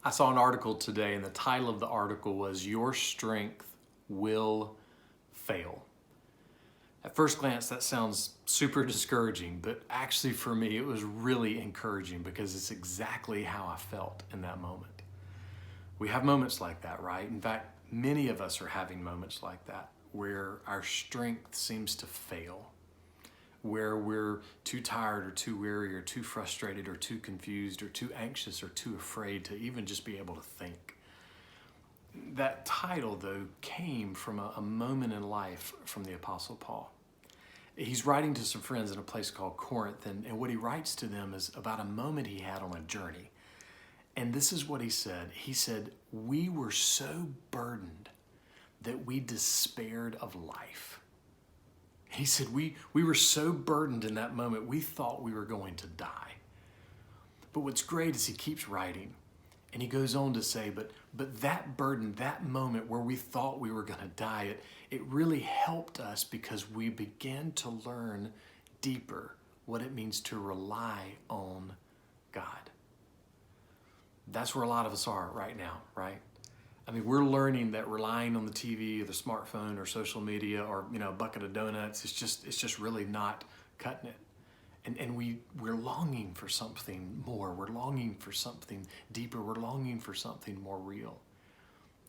I saw an article today, and the title of the article was "Your Strength Will Fail." At first glance, that sounds super discouraging, but actually for me, it was really encouraging because it's exactly how I felt in that moment. We have moments like that, right? In fact, many of us are having moments like that where our strength seems to fail, where we're too tired or too weary or too frustrated or too confused or too anxious or too afraid to even just be able to think. That title, though, came from a moment in life from the Apostle Paul. He's writing to some friends in a place called Corinth, and what he writes to them is about a moment he had on a journey. And this is what he said. He said, "We were so burdened that we despaired of life." He said, we were so burdened in that moment, we thought we were going to die. But what's great is he keeps writing, and he goes on to say, but that burden, that moment where we thought we were going to die, it really helped us because we began to learn deeper what it means to rely on God. That's where a lot of us are right now, right? I mean, we're learning that relying on the TV or the smartphone or social media or, a bucket of donuts, it's just really not cutting it. And we're longing for something more. We're longing for something deeper. We're longing for something more real.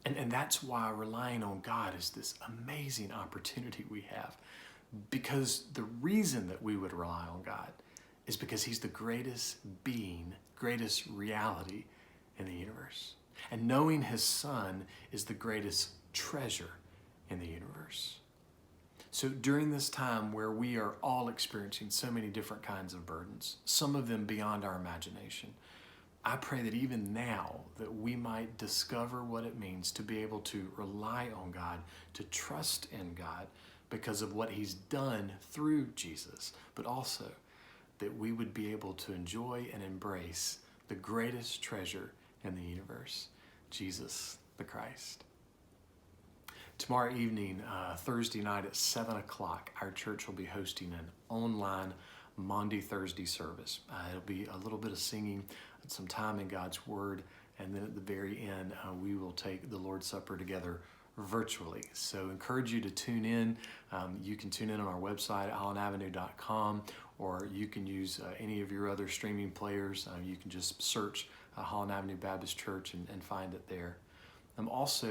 And that's why relying on God is this amazing opportunity we have. Because the reason that we would rely on God is because he's the greatest being, greatest reality in the universe. And knowing his son is the greatest treasure in the universe. So during this time where we are all experiencing so many different kinds of burdens, some of them beyond our imagination, I pray that even now that we might discover what it means to be able to rely on God, to trust in God because of what he's done through Jesus, but also that we would be able to enjoy and embrace the greatest treasure in the universe, Jesus the Christ. Tomorrow evening, Thursday night at 7 o'clock, our church will be hosting an online Maundy Thursday service. It'll be a little bit of singing, some time in God's Word, and then at the very end, we will take the Lord's Supper together virtually. So encourage you to tune in. You can tune in on our website, hollandavenue.com, or you can use any of your other streaming players. You can just search Holland Avenue Baptist Church and find it there. Also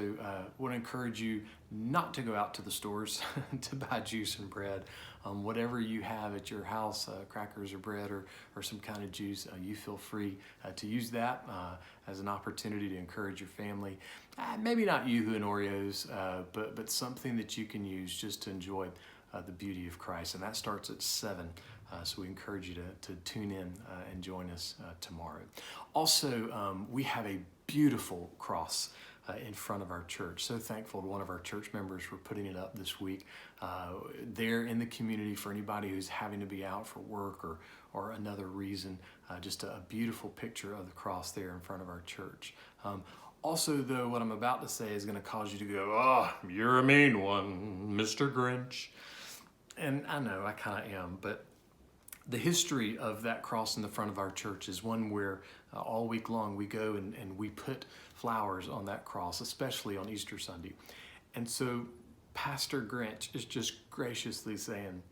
want to encourage you not to go out to the stores to buy juice and bread. Whatever you have at your house, crackers or bread or some kind of juice, you feel free to use that as an opportunity to encourage your family. Maybe not Yoo-hoo and Oreos, but something that you can use just to enjoy the beauty of Christ. And that starts at 7. So we encourage you to tune in and join us tomorrow. Also, we have a beautiful cross in front of our church. So thankful to one of our church members for putting it up this week. There in the community for anybody who's having to be out for work or another reason, just a beautiful picture of the cross there in front of our church. Also, though, what I'm about to say is going to cause you to go, "Oh, you're a mean one, Mr. Grinch." And I know I kind of am, but the history of that cross in the front of our church is one where all week long we go and we put flowers on that cross, especially on Easter Sunday. And so Pastor Grinch is just graciously saying,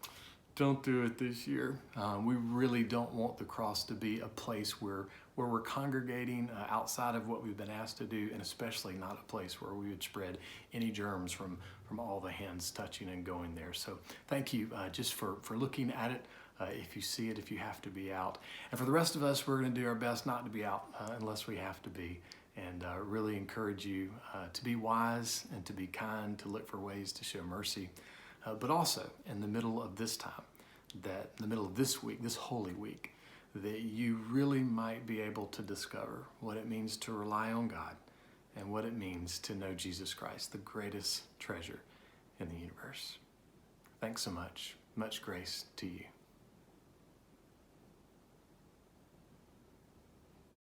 "Don't do it this year. We really don't want the cross to be a place where we're congregating outside of what we've been asked to do, and especially not a place where we would spread any germs from all the hands touching and going there." So thank you just for looking at it. If you see it, if you have to be out. And for the rest of us, we're going to do our best not to be out unless we have to be. And really encourage you to be wise and to be kind, to look for ways to show mercy. But also in the middle of this time, that in the middle of this week, this Holy Week, that you really might be able to discover what it means to rely on God and what it means to know Jesus Christ, the greatest treasure in the universe. Thanks so much. Much grace to you.